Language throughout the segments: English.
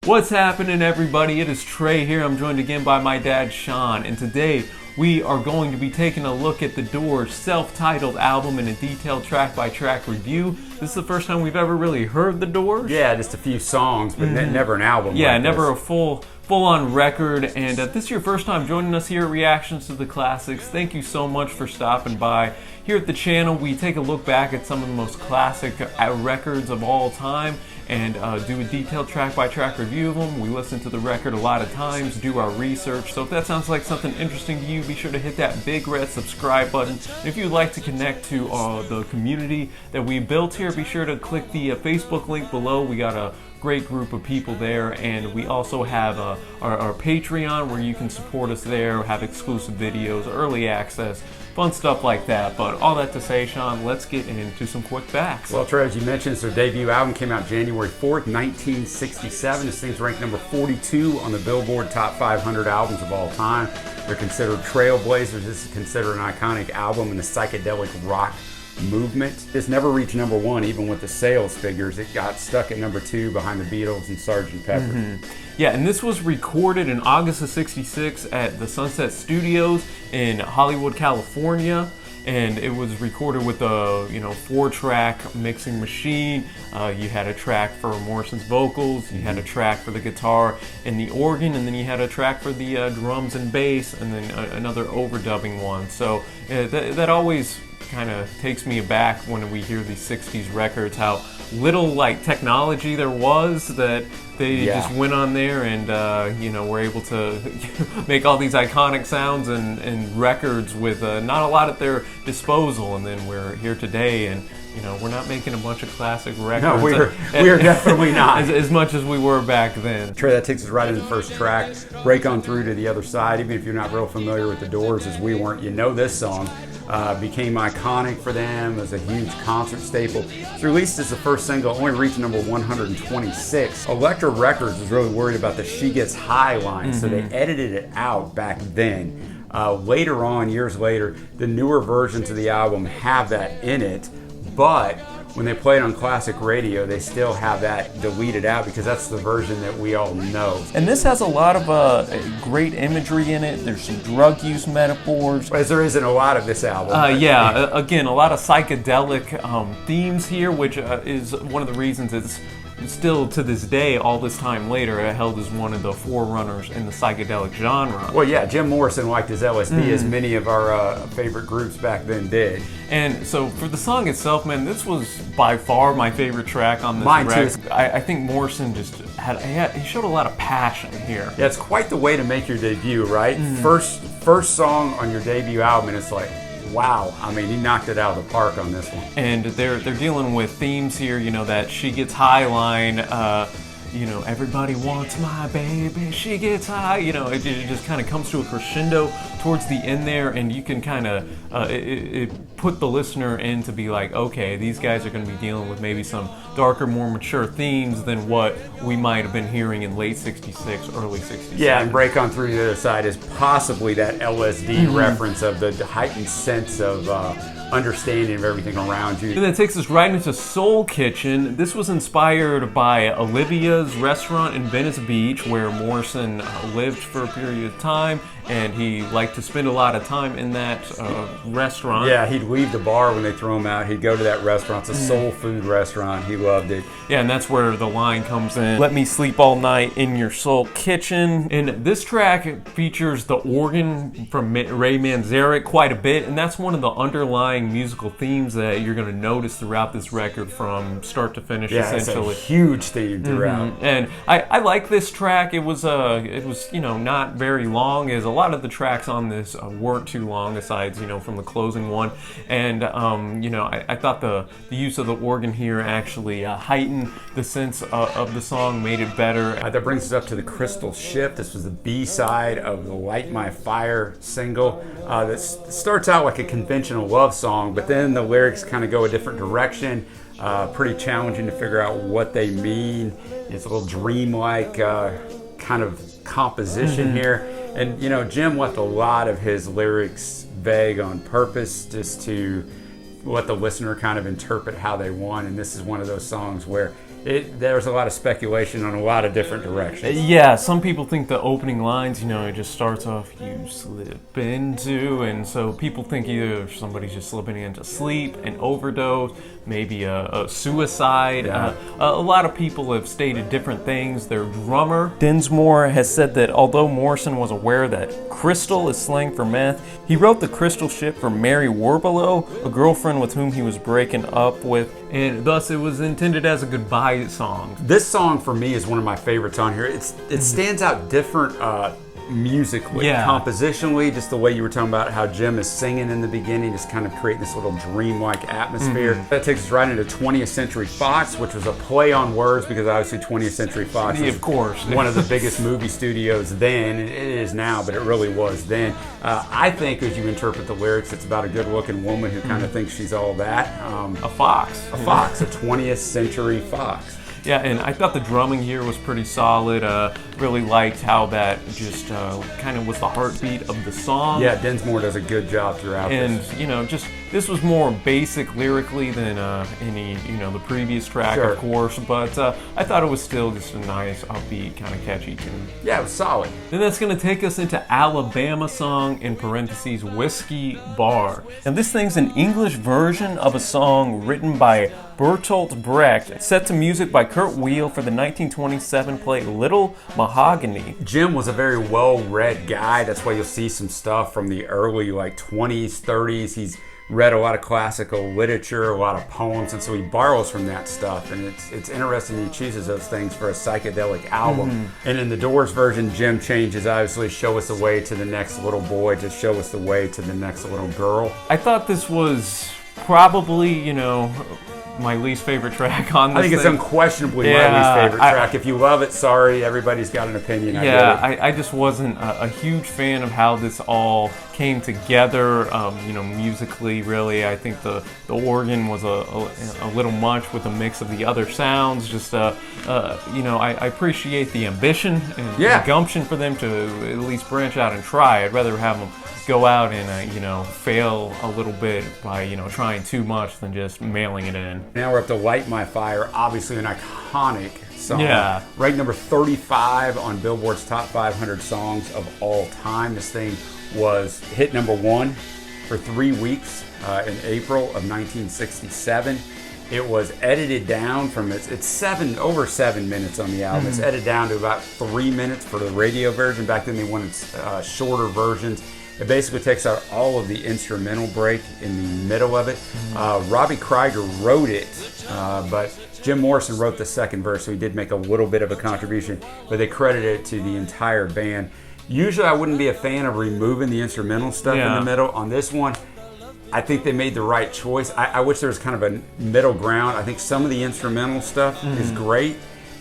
What's happening, everybody? It is Trey here. I'm joined again by my dad, Sean, and today we are going to be taking a look at The Doors' self-titled album in a detailed track-by-track review. This is the first time we've ever really heard The Doors. Yeah, just a few songs, but never an album. Yeah, like never this. a full-on record. And this is your first time joining us here at Reactions to the Classics. Thank you so much for stopping by. Here at the channel, we take a look back at some of the most classic records of all time and do a detailed track-by-track review of them. We listen to the record a lot of times, do our research. So if that sounds like something interesting to you, be sure to hit that big red subscribe button. And if you'd like to connect to the community that we built here, be sure to click the Facebook link below. We got a great group of people there, and we also have our Patreon where you can support us there, have exclusive videos, early access, fun stuff like that. But all that to say, Sean, let's get into some quick facts. Well, Trey, as you mentioned, it's their debut album, came out January 4th, 1967. This thing's ranked number 42 on the Billboard Top 500 Albums of All Time. They're considered trailblazers. This is considered an iconic album in the psychedelic rock movement. This never reached number one, even with the sales figures. It got stuck at number 2 behind the Beatles and Sgt. Pepper. Yeah, and this was recorded in August of '66 at the Sunset Studios in Hollywood, California. And it was recorded with a 4-track mixing machine. You had a track for Morrison's vocals, you had a track for the guitar and the organ, and then you had a track for the drums and bass, and then another overdubbing one. So that always kind of takes me aback when we hear these 60s records, how little technology there was, that they just went on there and were able to make all these iconic sounds and records with not a lot at their disposal. And then we're here today, and we're not making a bunch of classic records. No, we're definitely not. As much as we were back then. Trey, that takes us right into the first track. Break on through to the other side. Even if you're not real familiar with The Doors, as we weren't, this song. Became iconic for them as a huge concert staple. It's released as the first single, only reached number 126. Elektra Records was really worried about the "She Gets High" line, so they edited it out back then. Later on, years later, the newer versions of the album have that in it, but when they play it on classic radio, they still have that deleted out because that's the version that we all know. And this has a lot of great imagery in it. There's some drug use metaphors. As there is in a lot of this album. Again, a lot of psychedelic themes here, which is one of the reasons it's still to this day, all this time later, held as one of the forerunners in the psychedelic genre. Well, yeah, Jim Morrison liked his LSD as many of our favorite groups back then did. And so for the song itself, man, this was by far my favorite track on this record. Too. I think Morrison just he showed a lot of passion here. Yeah, it's quite the way to make your debut, right? First song on your debut album, and it's like, wow, I mean, he knocked it out of the park on this one. And they're dealing with themes here, that "she gets high" line, everybody wants my baby, she gets high, it just kind of comes to a crescendo towards the end there, and you can kind of it put the listener in to be like, okay, these guys are going to be dealing with maybe some darker, more mature themes than what we might have been hearing in late '66, early '67. Yeah, and Break On Through to the Other Side is possibly that LSD reference of the heightened sense of understanding of everything around you. And then it takes us right into Soul Kitchen. This was inspired by Olivia's restaurant in Venice Beach, where Morrison lived for a period of time, and he liked to spend a lot of time in that restaurant. Yeah, he'd leave the bar when they throw him out. He'd go to that restaurant. It's a soul food restaurant. He loved it. Yeah, and that's where the line comes in. Let me sleep all night in your soul kitchen. And this track features the organ from Ray Manzarek quite a bit, and that's one of the underlying musical themes that you're going to notice throughout this record from start to finish. Yeah, essentially. It's a huge theme throughout. And I like this track. It was not very long, as a lot of the tracks on this weren't too long, aside from the closing one. And I thought the use of the organ here actually heightened the sense of the song, made it better. That brings us up to the Crystal Ship. This was the B-side of the Light My Fire single. That starts out like a conventional love song, but then the lyrics kind of go a different direction. Pretty challenging to figure out what they mean. It's a little dreamlike kind of composition here. And Jim left a lot of his lyrics vague on purpose, just to let the listener kind of interpret how they want. And this is one of those songs where there's a lot of speculation on a lot of different directions. Yeah, some people think the opening lines, it just starts off, you slip into, and so people think either somebody's just slipping into sleep, an overdose, maybe a suicide. Yeah. A lot of people have stated different things. Their drummer, Dinsmore, has said that although Morrison was aware that crystal is slang for meth, he wrote the crystal shit for Mary Warbelow, a girlfriend with whom he was breaking up with, and thus it was intended as a goodbye song. This song for me is one of my favorites on here. It stands out different musically, compositionally, just the way you were talking about how Jim is singing in the beginning, just kind of creating this little dreamlike atmosphere. That takes us right into 20th Century Fox, which was a play on words because obviously 20th Century Fox was, of course, one of the biggest movie studios then. It is now, but it really was then. I think as you interpret the lyrics, it's about a good-looking woman who kind of thinks she's all that. A fox. A fox, a 20th Century Fox. Yeah, and I thought the drumming here was pretty solid. Really liked how that just kind of was the heartbeat of the song. Yeah, Dinsmore does a good job throughout this. And, this was more basic lyrically than any, the previous track, Sure. of course. But I thought it was still just a nice, upbeat, kind of catchy tune. Yeah, it was solid. Then that's going to take us into Alabama song, in parentheses, Whiskey Bar. And this thing's an English version of a song written by Bertolt Brecht, set to music by Kurt Weill for the 1927 play Little Mahogany. Jim was a very well-read guy. That's why you'll see some stuff from the early 20s, 30s. He's read a lot of classical literature, a lot of poems, and so he borrows from that stuff. And it's interesting he chooses those things for a psychedelic album. And in the Doors version, Jim changes, obviously, show us the way to the next little boy, to show us the way to the next little girl. I thought this was probably, my least favorite track on this I think it's thing. Unquestionably my least favorite track. If you love it, sorry, everybody's got an opinion. I just wasn't a huge fan of how this all came together, musically, really. I think the organ was a little much with a mix of the other sounds. Just, I appreciate the ambition and the gumption for them to at least branch out and try. I'd rather have them go out and, fail a little bit by, trying too much than just mailing it in. Now we're up to Light My Fire, obviously an iconic song. Yeah. Ranked number 35 on Billboard's Top 500 Songs of All Time. This thing was hit number 1 for 3 weeks in April of 1967. It was edited down from it's over 7 minutes on the album. It's edited down to about 3 minutes for the radio version. Back then they wanted shorter versions. It basically takes out all of the instrumental break in the middle of it. Robbie Krieger wrote it, but Jim Morrison wrote the second verse, so he did make a little bit of a contribution, but they credited it to the entire band. Usually I wouldn't be a fan of removing the instrumental stuff in the middle. On this one, I think they made the right choice. I wish there was kind of a middle ground. I think some of the instrumental stuff is great,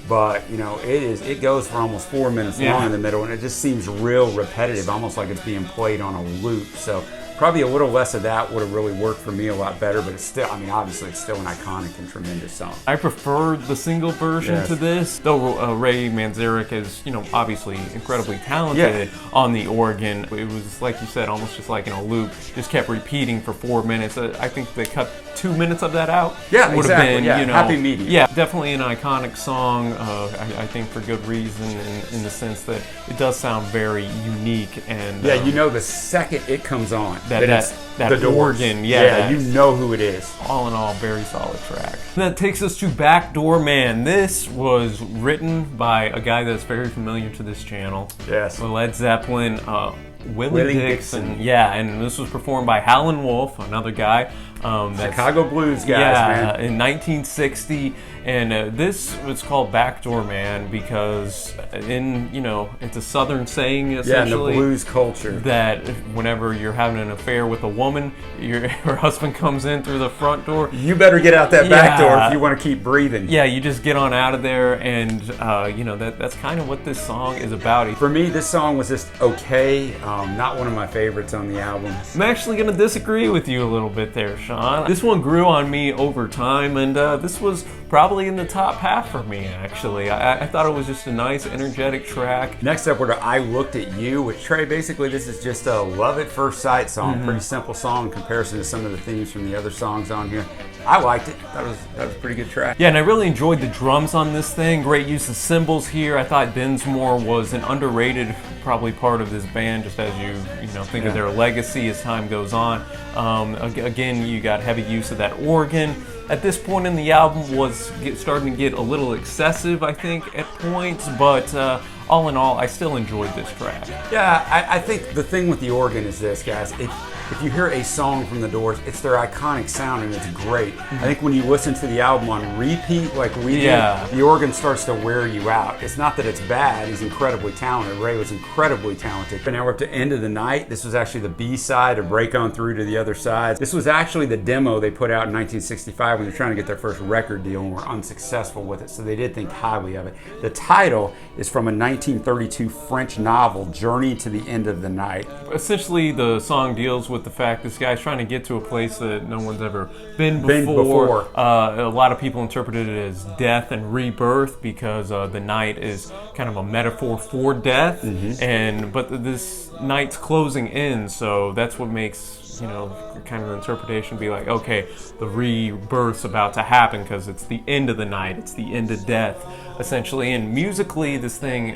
but it goes for almost 4 minutes long in the middle, and it just seems real repetitive, almost like it's being played on a loop. So probably a little less of that would have really worked for me a lot better, but it's still, obviously it's still an iconic and tremendous song. I preferred the single version to this, though Ray Manzarek is, obviously incredibly talented on the organ. It was, like you said, almost just like in a loop, just kept repeating for 4 minutes. I think they cut 2 minutes of that out. Yeah, would exactly. have been, Happy medium. Yeah, definitely an iconic song, I think for good reason, in the sense that it does sound very unique. And the second it comes on, that the organ, you know who it is. All in all, very solid track. And that takes us to Backdoor Man. This was written by a guy that's very familiar to this channel. Yes. Led Zeppelin, Willie Dixon. Yeah, and this was performed by Howlin' Wolf, another guy. Chicago Blues guys, man. In 1960, and this was called Backdoor Man because it's a Southern saying essentially. Yeah, in the blues culture. That whenever you're having an affair with a woman, her husband comes in through the front door. You better get out that back door if you want to keep breathing. Yeah, you just get on out of there, and that's kind of what this song is about. For me, this song was just okay. Not one of my favorites on the album. I'm actually going to disagree with you a little bit there, Sean. This one grew on me over time, and this was probably in the top half for me, actually. I thought it was just a nice, energetic track. Next up, we're to I Looked at You, which Trey, basically this is just a love at first sight song. Pretty simple song in comparison to some of the themes from the other songs on here. I liked it. That was a pretty good track. Yeah, and I really enjoyed the drums on this thing. Great use of cymbals here. I thought Dinsmore was an underrated probably part of this band, just as you think of their legacy as time goes on. Again, you got heavy use of that organ. At this point in the album was starting to get a little excessive, I think, at points, but all in all, I still enjoyed this track. Yeah, I think the thing with the organ is this, guys. If you hear a song from the Doors, it's their iconic sound and it's great. I think when you listen to the album on repeat like we did, the organ starts to wear you out. It's not that it's bad. He's incredibly talented. Ray was incredibly talented. But now we're up to End of the Night. This was actually the B-side of Break On Through to the Other Side. This was actually the demo they put out in 1965 when they're trying to get their first record deal and were unsuccessful with it, so they did think highly of it. The title is from a 1932 French novel, Journey to the End of the Night. Essentially, the song deals with the fact this guy's trying to get to a place that no one's ever been before. A lot of people interpreted it as death and rebirth because the night is kind of a metaphor for death, but this night's closing in, so that's what makes kind of the interpretation be like, okay, the rebirth's about to happen because it's the end of the night, it's the end of death, essentially. And musically, this thing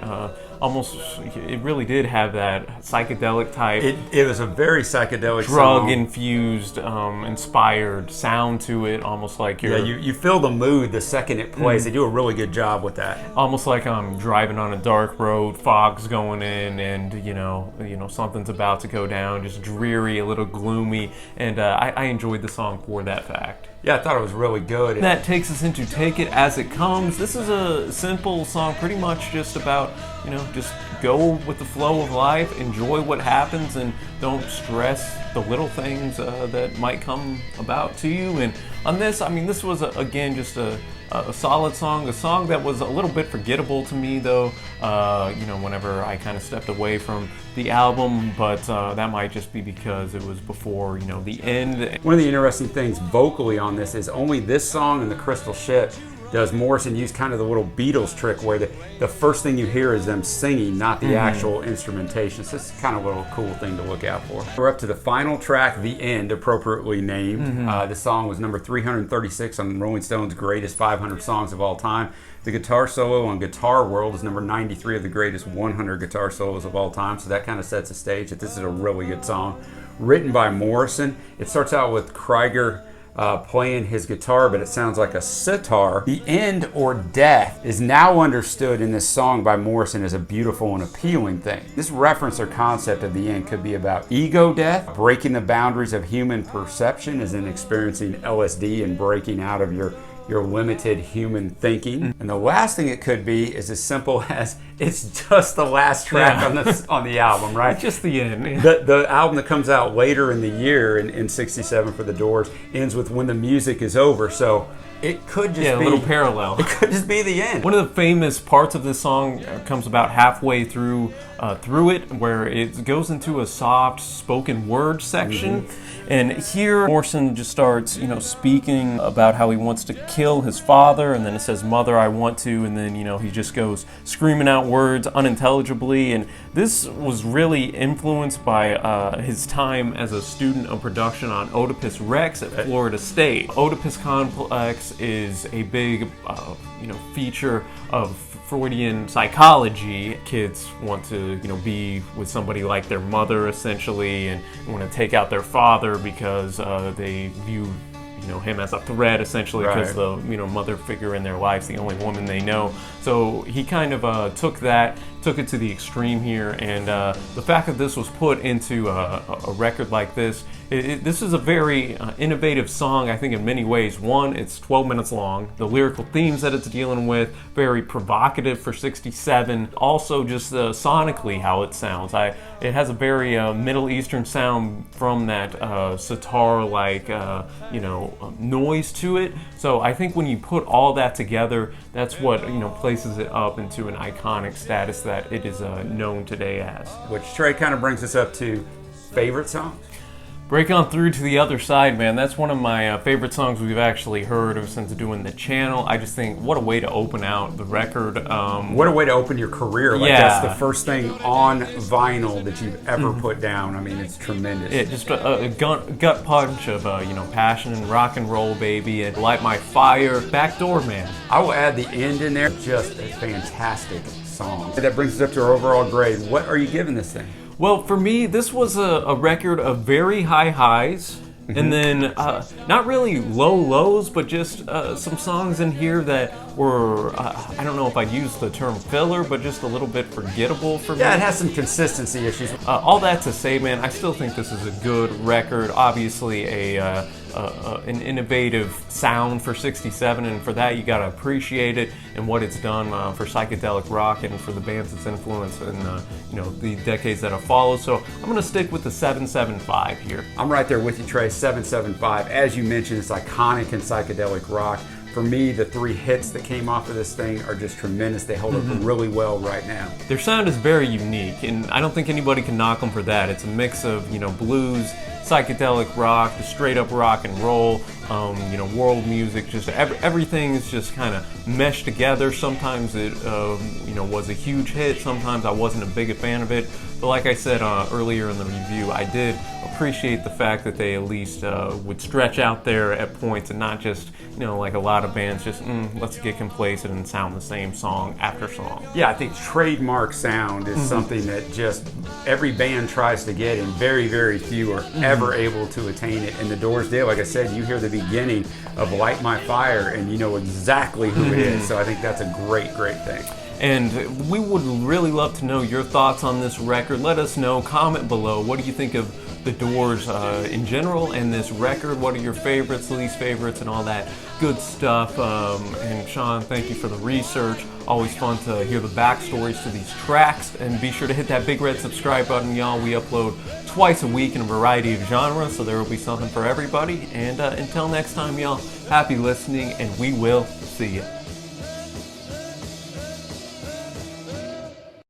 it really did have that psychedelic type. It was a very psychedelic drug-infused, inspired sound to it, almost like you feel the mood the second it plays. They do a really good job with that. Almost like I'm driving on a dark road, fog's going in, and something's about to go down, just dreary, a little gloomy, and I enjoyed the song for that fact. Yeah, I thought it was really good. That takes us into Take It As It Comes. This is a simple song, pretty much just about, just go with the flow of life, enjoy what happens, and don't stress the little things that might come about to you. And on this, this was, again, just a solid song, a song that was a little bit forgettable to me, though, whenever I kind of stepped away from the album, but that might just be because it was before, the end. One of the interesting things vocally on this is only this song and The Crystal Ship does Morrison use kind of the little Beatles trick where the first thing you hear is them singing, not the actual instrumentation. So it's kind of a little cool thing to look out for. We're up to the final track, The End, appropriately named. The song was number 336 on Rolling Stone's Greatest 500 Songs of All Time. The guitar solo on Guitar World is number 93 of the greatest 100 guitar solos of all time. So that kind of sets the stage that this is a really good song. Written by Morrison. It starts out with Krieger playing his guitar, but it sounds like a sitar. The end or death is now understood in this song by Morrison as a beautiful and appealing thing. This reference or concept of the end could be about ego death, breaking the boundaries of human perception, as in experiencing LSD and breaking out of your limited human thinking. And the last thing it could be is as simple as it's just the last track on the album, right? It's just the end. Yeah. The album that comes out later in the year in 67 for the Doors ends with When the Music Is Over. So it could just be a little parallel. It could just be the end. One of the famous parts of this song comes about halfway through it, where it goes into a soft spoken word section. And here Morrison just starts, speaking about how he wants to kill his father, and then it says, "Mother, I want to," and then, he just goes screaming out words unintelligibly. And this was really influenced by his time as a student of production on Oedipus Rex at Florida State. Oedipus complex is a big, feature of Freudian psychology. Kids want to, be with somebody like their mother, essentially, and want to take out their father because they view, him as a threat, essentially, because the, mother figure in their life is the only woman they know. So he kind of took it to the extreme here, and the fact that this was put into a record like this, this is a very innovative song, I think, in many ways. One, it's 12 minutes long. The lyrical themes that it's dealing with, very provocative for 67. Also, just sonically how it sounds. It has a very Middle Eastern sound from that sitar-like, noise to it. So I think when you put all that together, that's what places it up into an iconic status that it is known today as. Which, Trey, kind of brings us up to favorite songs. Break On Through to the Other Side, man. That's one of my favorite songs we've actually heard since doing the channel. I just think, what a way to open out the record. What a way to open your career. Like, yeah. That's the first thing on vinyl that you've ever put down. I mean, it's tremendous. Yeah, just a gut punch of, passion and rock and roll, baby. And Light My Fire. Backdoor Man. I will add the end in there. Just a fantastic song. That brings us up to our overall grade. What are you giving this thing? Well, for me, this was a record of very high highs, and then not really low lows, but just some songs in here that were, I don't know if I'd use the term filler, but just a little bit forgettable for me. Yeah, it has some consistency issues. All that to say, man, I still think this is a good record. Obviously, an innovative sound for 67, and for that you gotta appreciate it and what it's done for psychedelic rock and for the bands it's influenced in the decades that have followed. So I'm gonna stick with the 7.75 here. I'm right there with you, Trey. 7.75. As you mentioned, it's iconic in psychedelic rock. For me, the 3 hits that came off of this thing are just tremendous. They hold up really well right now. Their sound is very unique, and I don't think anybody can knock them for that. It's a mix of blues, psychedelic rock, the straight up rock and roll, world music. Just everything is just kind of meshed together. Sometimes it was a huge hit. Sometimes I wasn't a big fan of it. But like I said earlier in the review, I did appreciate the fact that they at least would stretch out there at points and not just like a lot of bands just let's get complacent and sound the same song after song. Yeah, I think trademark sound is something that just every band tries to get, and very, very few are ever able to attain it. And the Doors did. Like I said, you hear the beginning of Light My Fire and you know exactly who it is. So I think that's a great, great thing. And we would really love to know your thoughts on this record. Let us know, comment below. What do you think of the Doors in general and this record? What are your favorites, least favorites, and all that good stuff? And Sean, thank you for the research. Always fun to hear the backstories to these tracks. And be sure to hit that big red subscribe button, y'all. We upload twice a week in a variety of genres, so there will be something for everybody. And until next time, y'all, happy listening, and we will see you.